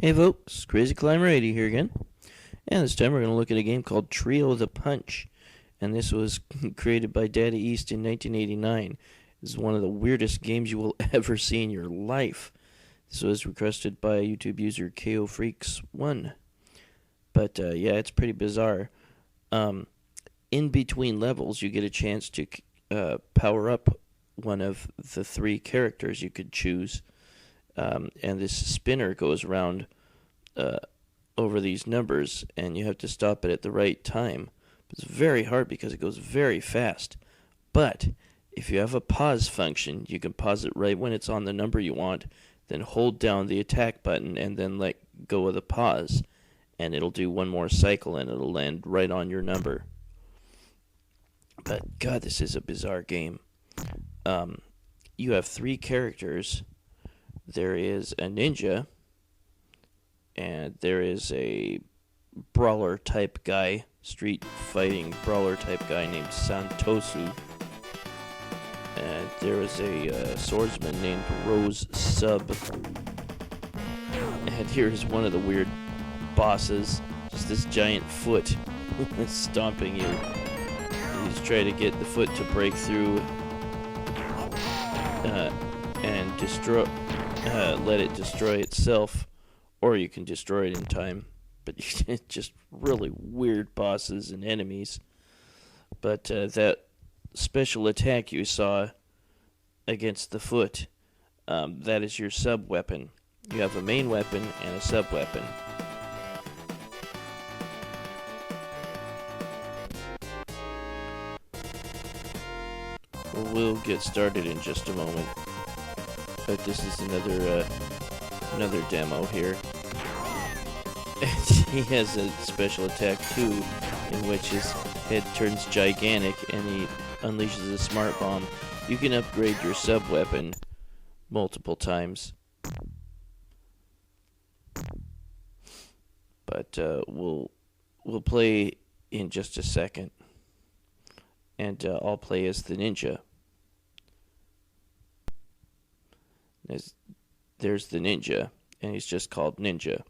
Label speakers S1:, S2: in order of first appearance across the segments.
S1: Hey folks, Crazy Climber 80 here again, and this time we're going to look at a game called Trio the Punch, and this was created by Daddy East in 1989. This is one of the weirdest games you will ever see in your life. This was requested by YouTube user KO Freaks 1, but yeah, it's pretty bizarre. In between levels, you get a chance to power up one of the three characters you could choose. And this spinner goes around over these numbers, and you have to stop it at the right time. It's very hard because it goes very fast. But if you have a pause function, you can pause it right when it's on the number you want, then hold down the attack button, and then let go of the pause. And it'll do one more cycle, and it'll land right on your number. But, God, this is a bizarre game. You have three characters. There is a ninja, and there is a brawler type guy, street fighting brawler type guy named Santosu, and there is a swordsman named Rose Sub, and here's one of the weird bosses, just this giant foot stomping you. He's trying to get the foot to break through and destroy. Let it destroy itself, or you can destroy it in time. But it's just really weird bosses and enemies. But that special attack you saw against the foot, that is your sub-weapon. You have a main weapon and a sub-weapon. We'll get started in just a moment. But this is another demo here. And he has a special attack too, in which his head turns gigantic and he unleashes a smart bomb. You can upgrade your sub-weapon multiple times. But we'll play in just a second. And I'll play as the ninja. There's the ninja, and he's just called Ninja.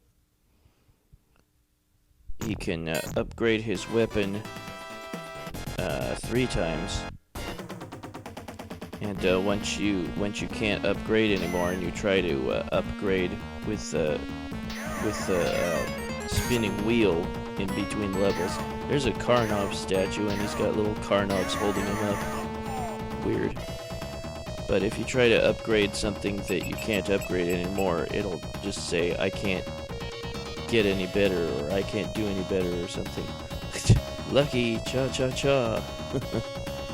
S1: He can upgrade his weapon 3 times, and once you can't upgrade anymore, and you try to upgrade with the spinning wheel in between levels. There's a Karnov statue, and he's got little Karnovs holding him up. Weird. But if you try to upgrade something that you can't upgrade anymore, it'll just say, I can't get any better, or I can't do any better, or something. Lucky, cha-cha-cha.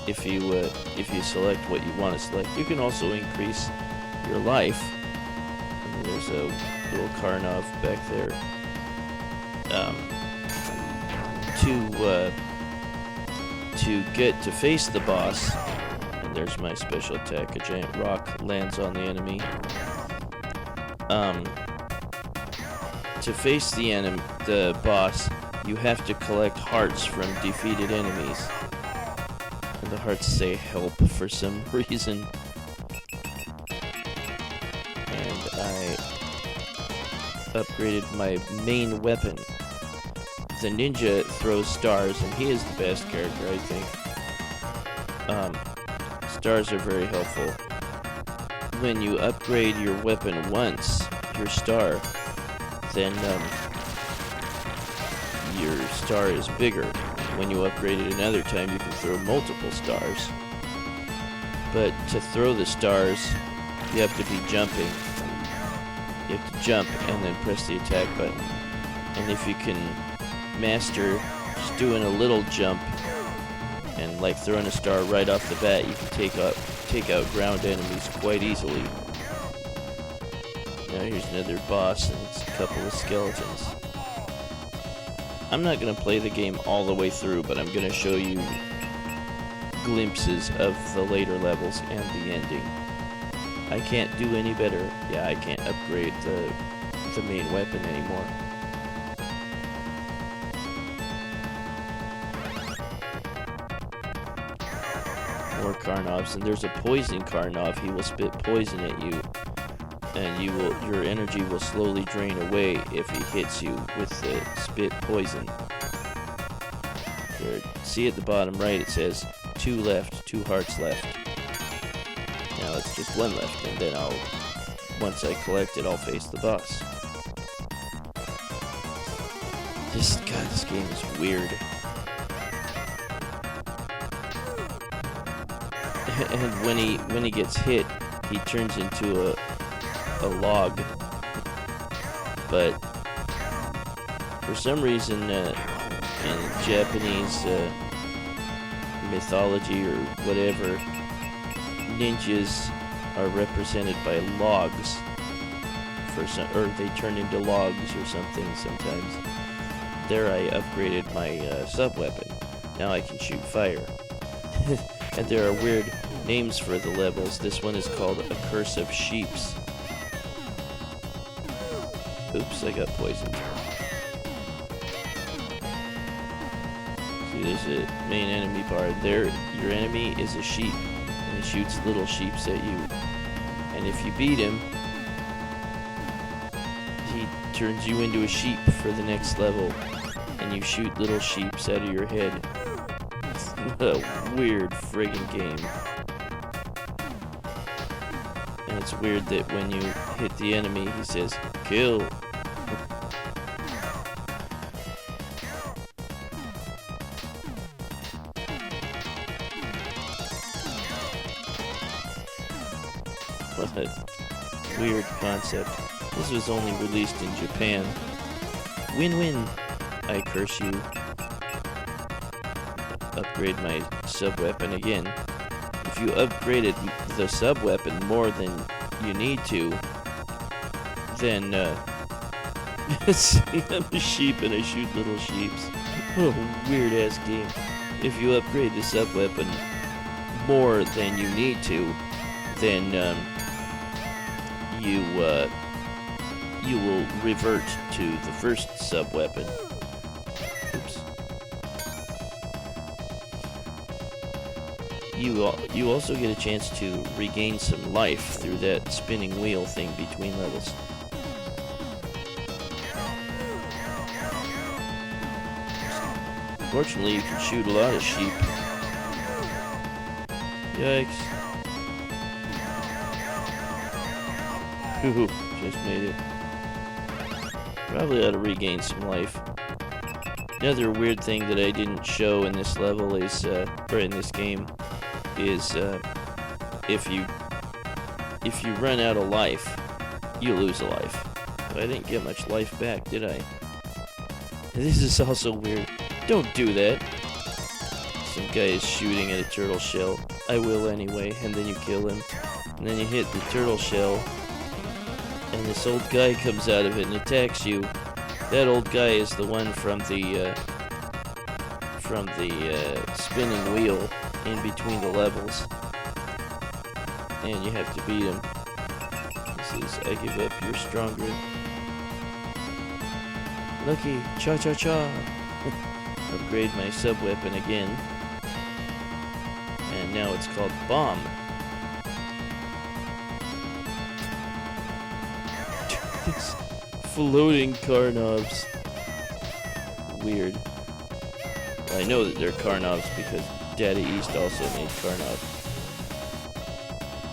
S1: If you select what you want to select. You can also increase your life. And there's a little Karnov back there. To get to face the boss, there's my special attack. A giant rock lands on the enemy. To face the boss, you have to collect hearts from defeated enemies. And the hearts say help for some reason. And I upgraded my main weapon. The ninja throws stars, and he is the best character, I think. Stars are very helpful. When you upgrade your weapon once, your star, then your star is bigger. When you upgrade it another time, you can throw multiple stars. But to throw the stars, you have to be jumping. You have to jump and then press the attack button. And if you can master just doing a little jump and like throwing a star right off the bat, you can take out ground enemies quite easily. Now here's another boss, and it's a couple of skeletons. I'm not going to play the game all the way through, but I'm going to show you glimpses of the later levels and the ending. I can't do any better. Yeah, I can't upgrade the main weapon anymore. More Karnovs, and there's a poison Karnov. He will spit poison at you. and your energy will slowly drain away if he hits you with the spit poison. See at the bottom right, it says 2 left, 2 hearts left. Now it's just 1 left, and then once I collect it, I'll face the boss. This game is weird. And when he gets hit, he turns into a log. But for some reason, in Japanese mythology or whatever, ninjas are represented by logs. Or they turn into logs or something sometimes. There I upgraded my subweapon. Now I can shoot fire. And there are weird names for the levels. This one is called A Curse of Sheeps. Oops, I got poisoned. See, there's a main enemy bar. There, your enemy is a sheep, and he shoots little sheeps at you. And if you beat him, he turns you into a sheep for the next level, and you shoot little sheeps out of your head. What a weird friggin' game. And it's weird that when you hit the enemy, he says, kill. What a weird concept. This was only released in Japan. Win-win. I curse you. Upgrade my subweapon again. If you upgraded the subweapon more than you need to, then see, I'm a sheep and I shoot little sheeps. What a weird ass game. If you upgrade the subweapon more than you need to, then you will revert to the first subweapon. Oops. You also get a chance to regain some life through that spinning wheel thing between levels. Fortunately, you can shoot a lot of sheep. Yikes. Ooh, just made it. Probably ought to regain some life. Another weird thing that I didn't show in this level is, or in this game, is if you run out of life, you lose a life. But I didn't get much life back, did I? This is also weird. Don't do that. Some guy is shooting at a turtle shell. I will anyway, and then you kill him. And then you hit the turtle shell, and this old guy comes out of it and attacks you. That old guy is the one from the spinning wheel in between the levels, and you have to beat him. This is I give up, you're stronger. Lucky, cha-cha-cha. Upgrade my sub-weapon again, and now it's called Bomb. These floating Karnovs. Weird. I know that they're Karnovs because Data East also made Karnov.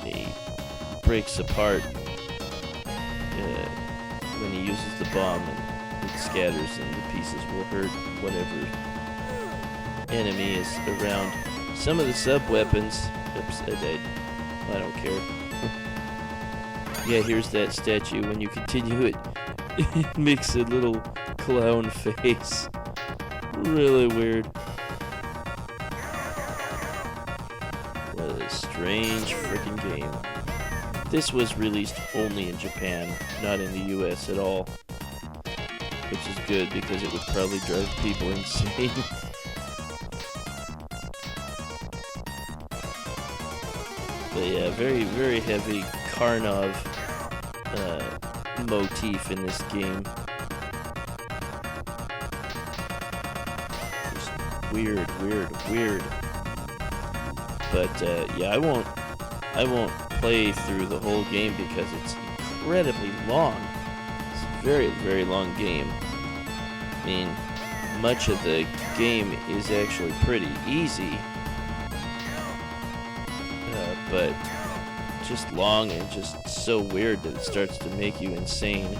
S1: He breaks apart when he uses the bomb, and it scatters and the pieces will hurt whatever enemy is around. Some of the sub-weapons... Oops, I died. I don't care. Yeah, here's that statue. When you continue it, it makes a little clown face. Really weird. What a strange freaking game. This was released only in Japan, not in the US at all. Which is good, because it would probably drive people insane. But yeah, very, very heavy Karnov motif in this game. Just weird. But yeah, I won't play through the whole game because it's incredibly long. It's a very, very long game. I mean, much of the game is actually pretty easy, but just long and just so weird that it starts to make you insane.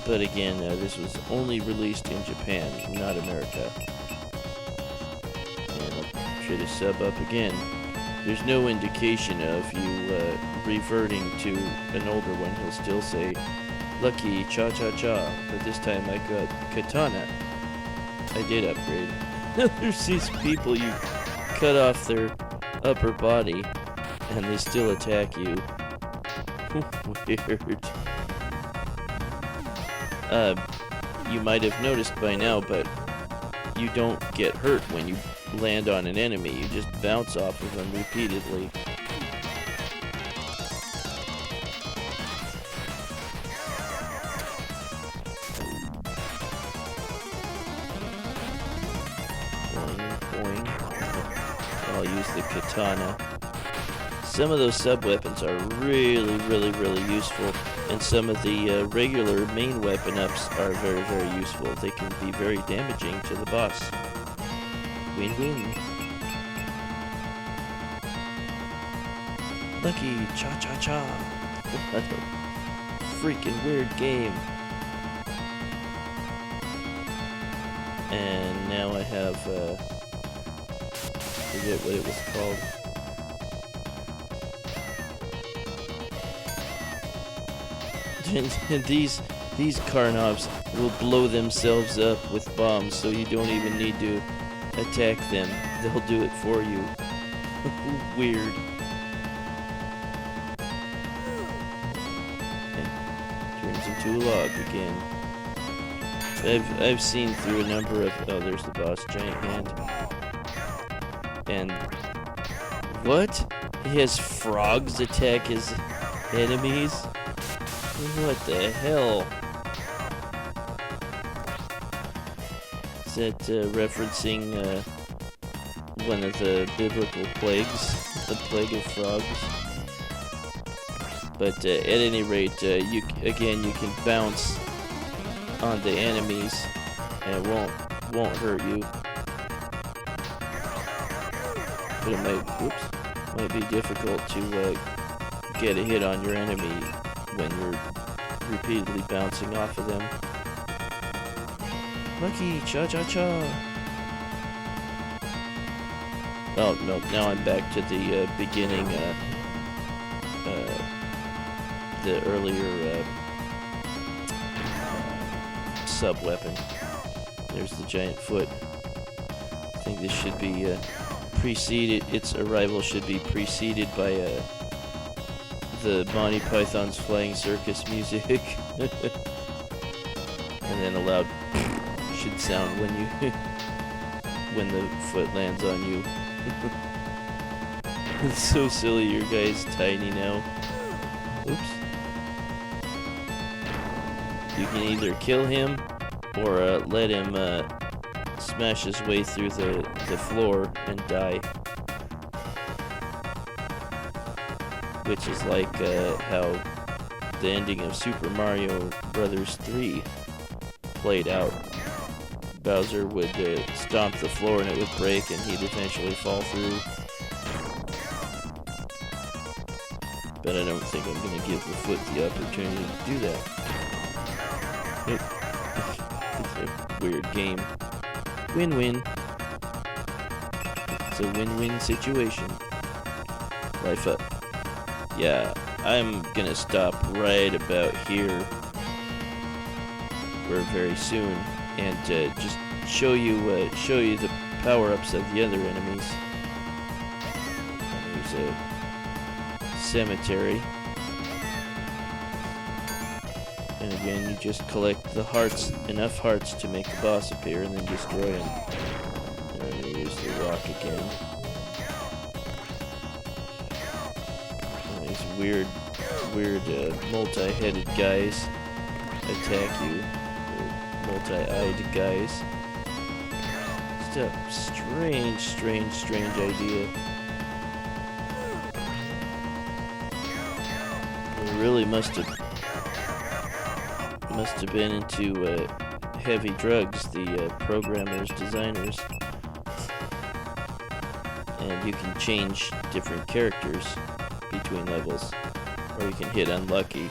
S1: But again, this was only released in Japan, not America. And I'll try to sub up again. There's no indication of you reverting to an older one. He'll still say, "Lucky cha-cha-cha," but this time I got katana. I did upgrade. There's these people, you cut off their upper body, and they still attack you. Weird. You might have noticed by now, but you don't get hurt when you land on an enemy. You just bounce off of them repeatedly. Boing, boing. I'll use the katana. Some of those sub-weapons are really, really, really useful, and some of the regular main weapon ups are very, very useful. They can be very damaging to the boss. Win-win. Lucky cha-cha-cha. What a freaking weird game. And now I have, forget what it was called. And these Karnovs will blow themselves up with bombs, so you don't even need to attack them. They'll do it for you. Weird. And turns into a log again. I've seen through a number of... Oh, there's the boss, giant hand. And... What? He has frogs attack his enemies? What the hell? Is that referencing one of the biblical plagues? The plague of frogs? But at any rate, you can bounce on the enemies and it won't hurt you. But it might be difficult to get a hit on your enemy when you're repeatedly bouncing off of them. Lucky cha-cha-cha. Oh, no, now I'm back to the beginning, the earlier sub-weapon. There's the giant foot. I think this should be preceded, its arrival should be preceded by the Monty Python's Flying Circus music. And then a loud should sound when you when the foot lands on you. It's so silly, your guy's tiny now. Oops. You can either kill him or let him smash his way through the floor and die. Which is like how the ending of Super Mario Bros. 3 played out. Bowser would stomp the floor and it would break and he'd eventually fall through. But I don't think I'm going to give the foot the opportunity to do that. It's a weird game. Win-win. It's a win-win situation. Life up. Yeah, I'm gonna stop right about here very soon and just show you the power-ups of the other enemies. There's a cemetery, and again you just collect the hearts, enough hearts to make the boss appear, and then destroy him. And I'm gonna use the rock again. These weird multi-headed guys attack you. Multi-eyed guys. Just a strange idea. He really must have been into heavy drugs, the programmers, designers. And you can change different characters between levels, or you can hit unlucky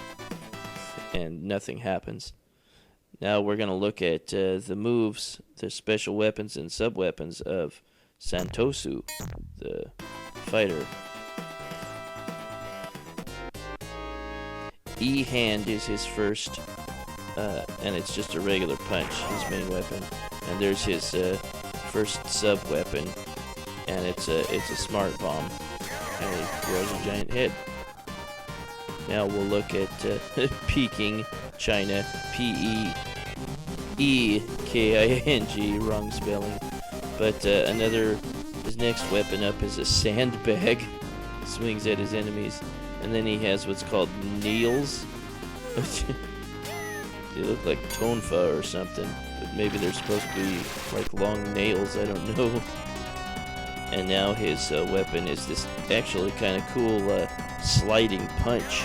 S1: and nothing happens. Now we're going to look at the moves, the special weapons and sub-weapons of Santosu, the fighter. E-hand is his first, and it's just a regular punch, his main weapon. And there's his first sub-weapon, and it's a smart bomb, and he throws a giant head. Now we'll look at Peking China, P-E-E-K-I-N-G, wrong spelling. But his next weapon up is a sandbag, swings at his enemies. And then he has what's called nails. They look like tonfa or something, but maybe they're supposed to be like long nails, I don't know. And now his weapon is this actually kind of cool sliding punch.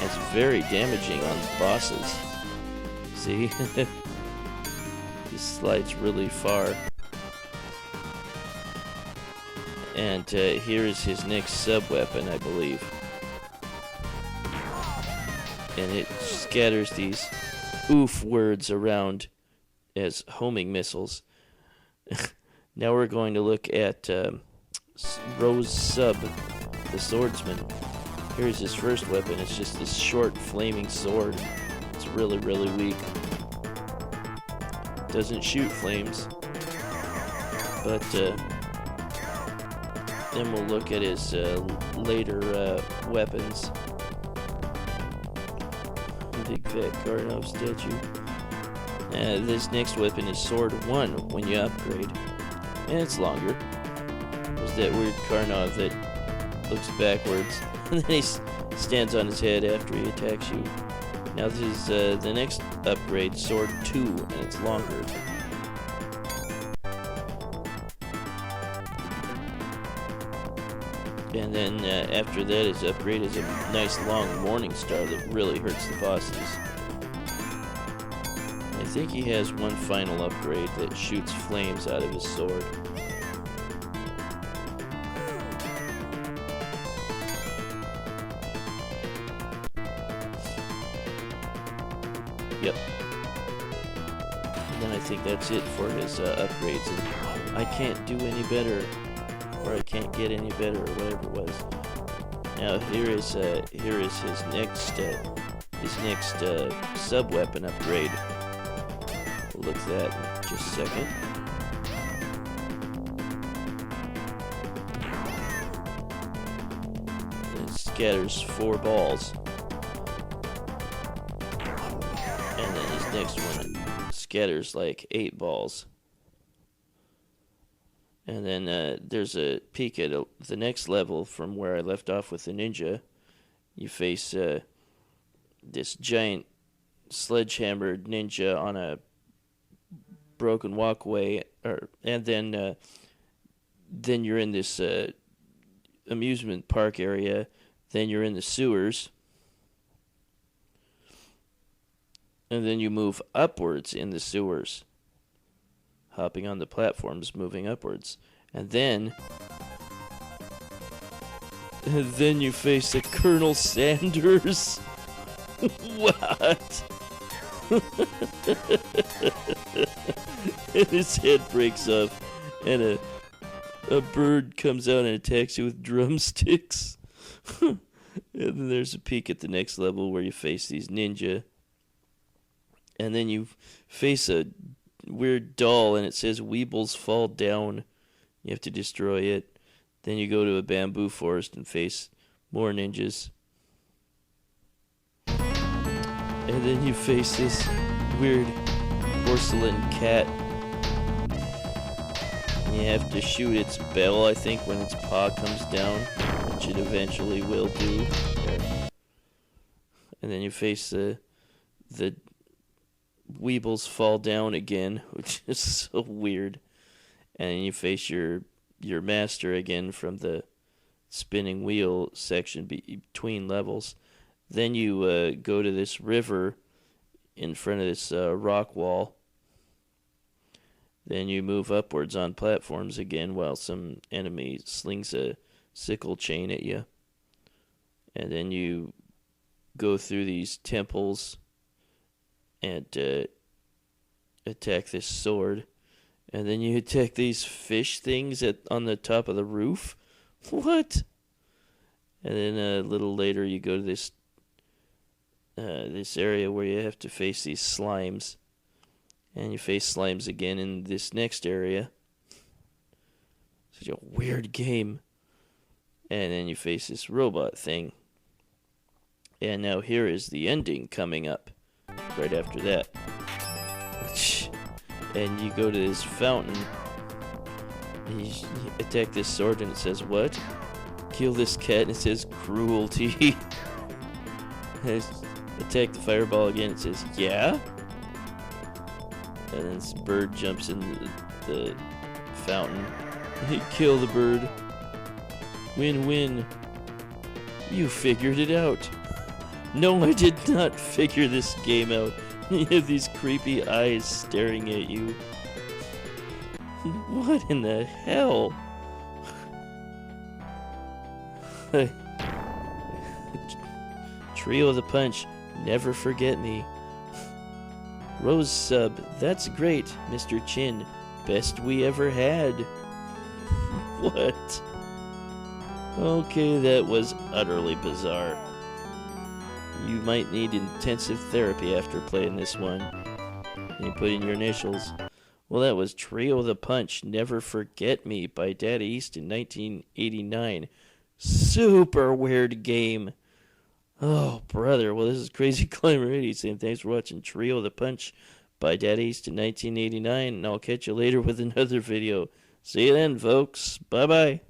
S1: It's very damaging on bosses. See? He slides really far. And here is his next sub-weapon, I believe. And it scatters these oof words around as homing missiles. Now we're going to look at Rose Sub, the swordsman. Here's his first weapon. It's just this short flaming sword. It's really, really weak. Doesn't shoot flames. But then we'll look at his later weapons. Big fat Karnov statue. This next weapon is Sword 1 when you upgrade. And it's longer. There's that weird Karnov that looks backwards. And then he stands on his head after he attacks you. Now this is the next upgrade, Sword 2, and it's longer. And then after that, his upgrade is a nice long Morning Star that really hurts the bosses. I think he has one final upgrade that shoots flames out of his sword. Yep. And then I think that's it for his upgrades. And I can't do any better. Or I can't get any better, or whatever it was. Now here is his next sub-weapon upgrade. We'll look at that in just a second. And it scatters 4 balls. And then his next one scatters like 8 balls. And then there's a peek at the next level from where I left off with the ninja. You face this giant sledgehammered ninja on a broken walkway, and then you're in this amusement park area. Then you're in the sewers, and then you move upwards in the sewers. Hopping on the platforms, moving upwards. And then you face a Colonel Sanders. What? And his head breaks off, and a bird comes out and attacks you with drumsticks. And then there's a peek at the next level where you face these ninja. And then you face a weird doll, and it says Weebles Fall Down. You have to destroy it. Then you go to a bamboo forest and face more ninjas. And then you face this weird porcelain cat. And you have to shoot its bell, I think, when its paw comes down, which it eventually will do. And then you face the Weebles Fall Down again, which is so weird. And you face your master again from the spinning wheel section between levels. Then you go to this river in front of this rock wall. Then you move upwards on platforms again while some enemy slings a sickle chain at you. And then you go through these temples and attack this sword. And then you attack these fish things on the top of the roof. What? And then a little later you go to this area where you have to face these slimes. And you face slimes again in this next area. Such a weird game. And then you face this robot thing. And now here is the ending coming up. Right after that. And you go to this fountain. And you attack this sword and it says, what? Kill this cat and it says, cruelty. Attack the fireball again, it says, yeah? And then this bird jumps in the fountain. Kill the bird. Win-win. You figured it out. No, I did not figure this game out. You have these creepy eyes staring at you. What in the hell? Trio of the Punch. Never forget me. Rose sub, that's great, Mr. Chin. Best we ever had. What? Okay, that was utterly bizarre. You might need intensive therapy after playing this one. And you put in your initials. Well, that was Trio of the Punch, Never Forget Me by Data East in 1989. Super weird game. Oh, brother. Well, this is Crazy Climber 80 saying thanks for watching Trio of the Punch by Data East in 1989. And I'll catch you later with another video. See you then, folks. Bye-bye.